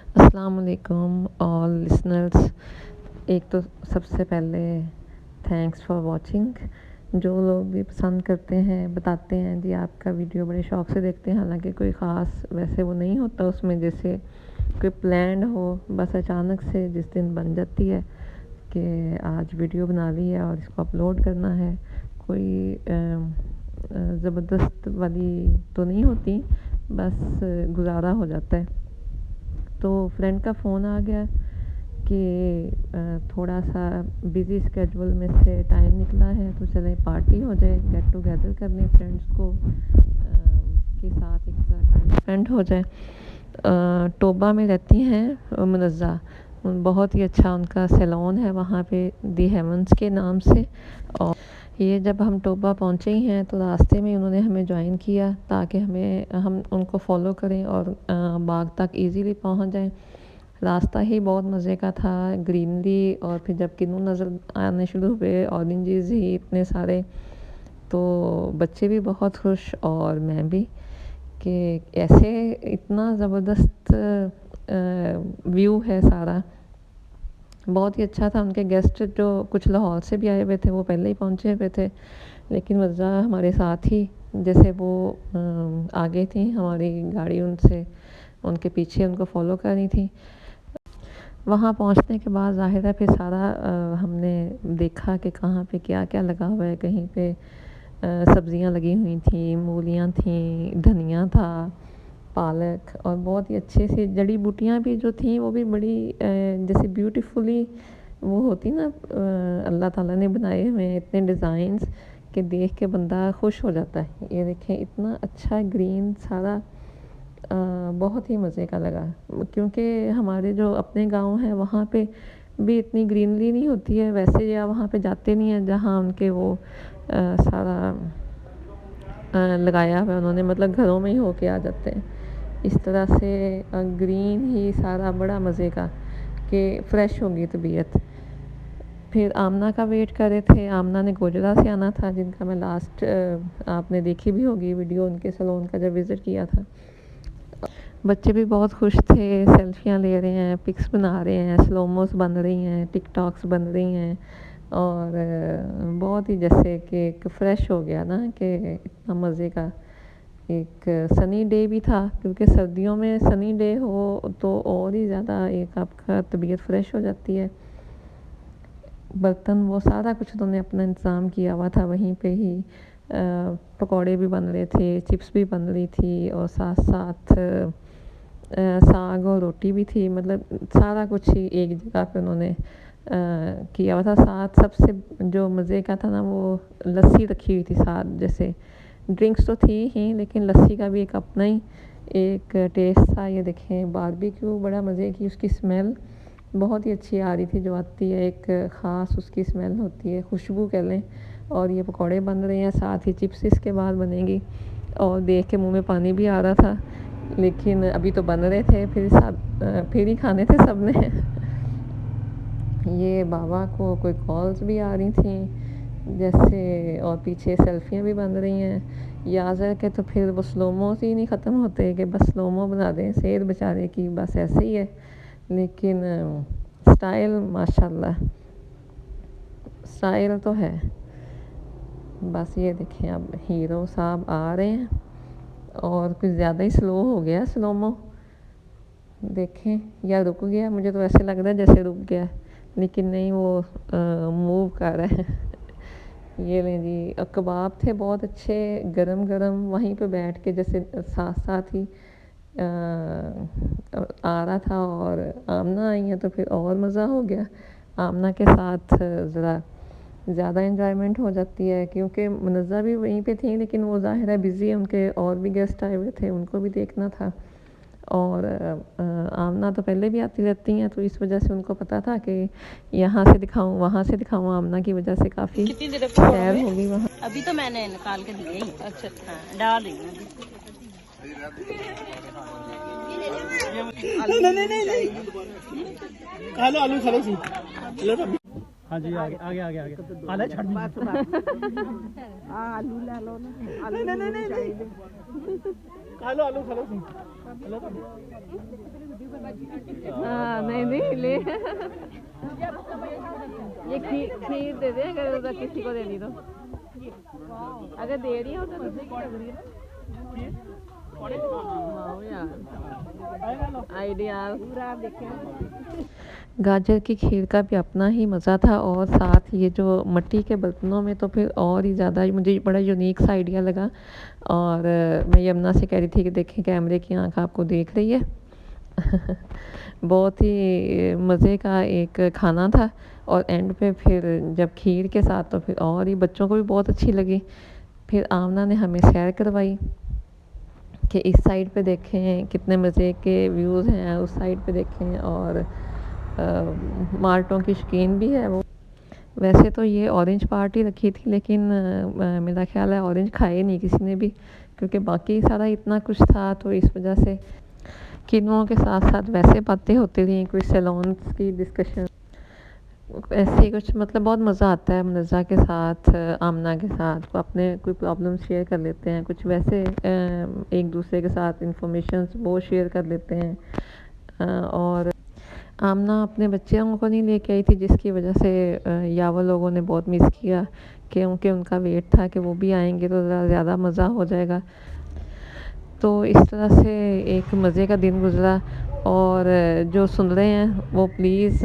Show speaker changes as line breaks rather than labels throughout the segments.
अस्सलाम वालेकुम all listeners. एक तो सबसे पहले थैंक्स फॉर वाचिंग। जो लोग भी पसंद करते हैं बताते हैं जी आपका वीडियो बड़े शौक़ से देखते हैं, हालांकि कोई ख़ास वैसे वो नहीं होता उसमें, जैसे कोई प्लान हो, बस अचानक से जिस दिन बन जाती है कि आज वीडियो बना ली है और इसको अपलोड करना है। कोई ज़बरदस्त वाली तो नहीं होती, बस गुजारा हो जाता है। तो फ्रेंड का फ़ोन आ गया कि थोड़ा सा बिज़ी स्केड्यूल में से टाइम निकला है तो चलें पार्टी हो जाए, गेट टुगेदर कर लें फ्रेंड्स को के साथ, एक टाइम स्पेंड हो जाए। टोबा में रहती हैं मुनज़्ज़ा, बहुत ही अच्छा उनका सैलून है वहाँ पे, दी हेवंस के नाम से। और ये जब हम टोबा पहुँचे ही हैं तो रास्ते में उन्होंने हमें ज्वाइन किया ताकि हम उनको फॉलो करें और बाग तक इजीली पहुँच जाएं। रास्ता ही बहुत मज़े का था, ग्रीनरी, और फिर जब किन्नू नज़र आने शुरू हुए, ऑरेंजेस ही इतने सारे, तो बच्चे भी बहुत खुश और मैं भी, कि ऐसे इतना ज़बरदस्त व्यू है सारा। बहुत ही अच्छा था। उनके गेस्ट जो कुछ लाहौर से भी आए हुए थे वो पहले ही पहुँचे हुए थे, लेकिन वज़ा हमारे साथ ही, जैसे वो आगे थी, हमारी गाड़ी उनसे उनके पीछे उनको फॉलो करनी थी। वहाँ पहुँचने के बाद ज़ाहिर है फिर सारा हमने देखा कि कहाँ पे क्या क्या लगा हुआ है। कहीं पे सब्ज़ियाँ लगी हुई थी, मूलियाँ थी, धनिया था, पालक, और बहुत ही अच्छे से जड़ी बूटियाँ भी जो थी वो भी बड़ी जैसे ब्यूटीफुली वो होती ना, अल्लाह ताला ने बनाए हुए हैं इतने डिज़ाइंस कि देख के बंदा खुश हो जाता है। ये देखें इतना अच्छा ग्रीन सारा, बहुत ही मज़े का लगा, क्योंकि हमारे जो अपने गांव हैं वहाँ पे भी इतनी ग्रीनरी नहीं होती है वैसे, या वहाँ पे जाते नहीं हैं जहाँ उनके वो सारा लगाया हुआ है उन्होंने, मतलब घरों में ही होके आ जाते हैं। इस तरह से ग्रीन ही सारा, बड़ा मज़े का कि फ़्रेश होगी तबीयत। फिर आमना का वेट कर रहे थे। आमना ने गोजरा से आना था, जिनका मैं लास्ट आपने देखी भी होगी वीडियो, उनके सैलून का जब विज़िट किया था। बच्चे भी बहुत खुश थे, सेल्फियाँ ले रहे हैं, पिक्स बना रहे हैं, स्लोमोस बन रही हैं, टिकटॉक्स बन रही हैं, और बहुत ही जैसे कि एक फ़्रेश हो गया ना, कि इतना मज़े का। एक सनी डे भी था, क्योंकि सर्दियों में सनी डे हो तो और ही ज़्यादा एक आपका तबीयत फ़्रेश हो जाती है। बर्तन वो सारा कुछ उन्होंने अपना इंतज़ाम किया हुआ था वहीं पे ही। पकौड़े भी बन रहे थे, चिप्स भी बन रही थी, और साथ साथ साग और रोटी भी थी। मतलब सारा कुछ ही एक जगह पे उन्होंने किया हुआ था। साथ सबसे जो मज़े का था ना, वो लस्सी रखी हुई थी साथ। जैसे ड्रिंक्स तो थी ही, लेकिन लस्सी का भी एक अपना ही एक टेस्ट था। ये देखें बारबेक्यू, बड़ा मज़े की उसकी स्मेल बहुत ही अच्छी आ रही थी, जो आती है एक ख़ास उसकी स्मेल होती है, खुशबू कह लें। और ये पकौड़े बन रहे हैं, साथ ही चिप्स इसके बाद बनेंगी, और देख के मुंह में पानी भी आ रहा था, लेकिन अभी तो बन रहे थे, फिर ही खाने थे सब ने। ये बाबा को कोई कॉल्स भी आ रही थी जैसे, और पीछे सेल्फियाँ भी बन रही हैं। याज़र के तो फिर वो स्लोमोस ही नहीं ख़त्म होते कि बस स्लोमो बना दें। सेहत बेचारे की बस ऐसे ही है, लेकिन स्टाइल माशाल्लाह, स्टाइल तो है। बस ये देखें अब हीरो साहब आ रहे हैं, और कुछ ज़्यादा ही स्लो हो गया स्लोमो। देखें, या रुक गया, मुझे तो ऐसे लग रहा है जैसे रुक गया, लेकिन नहीं, वो मूव कर रहा है। ये लें जी, कबाब थे बहुत अच्छे, गरम गरम, वहीं पे बैठ के जैसे साथ साथ ही आ रहा था। और आमना आई है तो फिर और मज़ा हो गया। आमना के साथ ज़रा ज़्यादा एंजॉयमेंट हो जाती है, क्योंकि मुनज़्ज़ा भी वहीं पे थी, लेकिन वो ज़ाहिर है बिज़ी है, उनके और भी गेस्ट आए हुए थे, उनको भी देखना था। और आमना तो पहले भी आती रहती हैं, तो इस वजह से उनको पता था कि यहाँ से दिखाऊं वहाँ से दिखाऊं। आमना की वजह से काफ़ी सैर होगी वहाँ।
अभी तो मैंने निकाल के दिए ही। अच्छा अच्छा, डाल रही हूँ।
आलू आलू खा लो सी। हाँ जी, आगे आगे आगे आगे आलू छड़ बस बस आलू ले लो ना, आलू नहीं नहीं नहीं खा लो आलू खा लो हेलो
हाँ नहीं नहीं ले ये खीर दे दे, अगर उधर किसी को देनी तो, अगर दे रही हो तो आइडिया। गाजर की खीर का भी अपना ही मज़ा था, और साथ ये जो मिट्टी के बर्तनों में तो फिर और ही ज़्यादा मुझे बड़ा यूनिक सा आइडिया लगा। और मैं यमुना से कह रही थी कि देखें कैमरे की आंख आपको देख रही है। बहुत ही मज़े का एक खाना था, और एंड पे फिर जब खीर के साथ तो फिर और ही बच्चों को भी बहुत अच्छी लगी। फिर आमना ने हमें सैर करवाई कि इस साइड पे देखें कितने मज़े के व्यूज़ हैं, उस साइड पे देखें, और माल्टों की शौकीन भी है वो। वैसे तो ये ऑरेंज पार्टी रखी थी, लेकिन मेरा ख्याल है ऑरेंज खाए नहीं किसी ने भी, क्योंकि बाकी सारा इतना कुछ था, तो इस वजह से किन्नुओं के साथ साथ वैसे बातें होती रही, कोई सैलून्स की डिस्कशन, ऐसे ही कुछ। मतलब बहुत मज़ा आता है मुनज़्ज़ा के साथ, आमना के साथ अपने कोई प्रॉब्लम शेयर कर लेते हैं, कुछ वैसे एक दूसरे के साथ इंफॉर्मेशन वो शेयर कर लेते हैं। और आमना अपने बच्चों को नहीं लेके आई थी, जिसकी वजह से यावा लोगों ने बहुत मिस किया, क्योंकि उनका वेट था कि वो भी आएंगे तो ज़्यादा मज़ा हो जाएगा। तो इस तरह से एक मज़े का दिन गुजरा। और जो सुन रहे हैं वो प्लीज़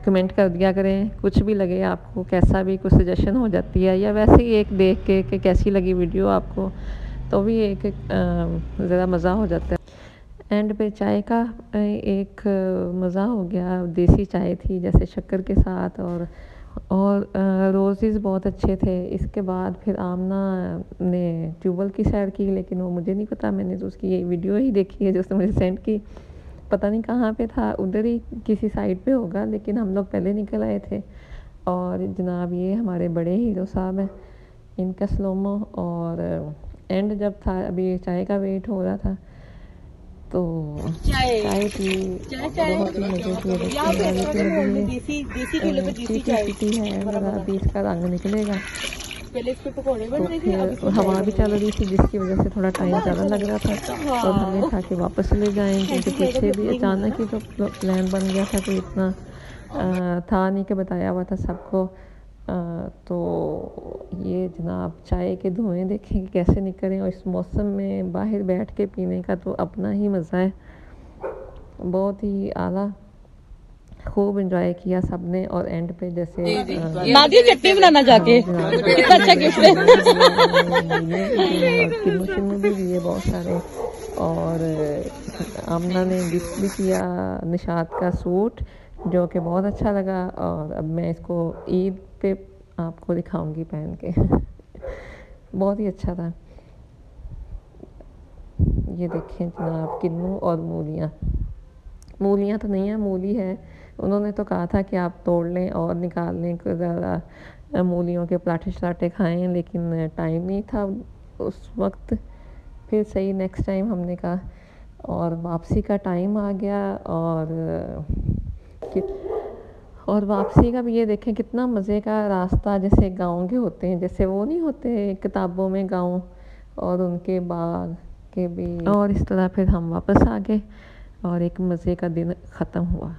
कमेंट कर दिया करें, कुछ भी लगे आपको, कैसा भी कुछ सजेशन हो जाती है, या वैसे ही एक देख के कि कैसी लगी वीडियो आपको, तो भी एक ज़रा मज़ा हो जाता है। एंड पे चाय का एक मज़ा हो गया, देसी चाय थी जैसे शक्कर के साथ, और रोज़ेज़ बहुत अच्छे थे। इसके बाद फिर आमना ने ट्यूबवेल की सैर की, लेकिन वो मुझे नहीं पता, मैंने तो उसकी ये वीडियो ही देखी है जो उसने मुझे सेंड की, पता नहीं कहाँ पे था, उधर ही किसी साइड पे होगा, लेकिन हम लोग पहले निकल आए थे। और जनाब ये हमारे बड़े हीरो साहब हैं, इनका स्लोमो। और एंड जब था, अभी चाय का वेट हो रहा था, तो चाय पी, बहुत ही मज़े की पीती है, ज़रा अभी इसका रंग निकलेगा। तो फिर हवा भी चल रही थी, जिसकी वजह से थोड़ा टाइम ज़्यादा लग रहा था, और हमें था कि वापस चले जाएं, क्योंकि पीछे भी अचानक ही तो प्लान बन गया था, कोई इतना था नहीं कि बताया हुआ था सबको। तो ये जनाब चाय के धुएं देखें कि कैसे निकल रहे हैं, और इस मौसम में बाहर बैठ के पीने का तो अपना ही मज़ा है। बहुत ही आला, खूब एंजॉय किया सबने। और एंड पे जैसे
नादी चटनी बनाना जाके कितना अच्छा गिफ्ट है।
किन्नू शिन्नू भी दिए बहुत सारे, और आमना ने गिफ्ट भी किया निशात का सूट, जो कि बहुत अच्छा लगा। और अब मैं इसको ईद पे आपको दिखाऊंगी पहन के। बहुत ही अच्छा था। ये देखें जनाब किन्नू और मूलियाँ तो नहीं है, मूली है। उन्होंने तो कहा था कि आप तोड़ लें और निकाल लें, ज़्यादा मूलियों के पराठे शराठे खाएं, लेकिन टाइम नहीं था उस वक्त। फिर सही नेक्स्ट टाइम हमने कहा, और वापसी का टाइम आ गया। और वापसी का भी ये देखें कितना मज़े का रास्ता, जैसे गाँव के होते हैं, जैसे वो नहीं होते किताबों में गाँव और उनके बाग के भी। और इस तरह फिर हम वापस आ गए, और एक मज़े का दिन ख़त्म हुआ।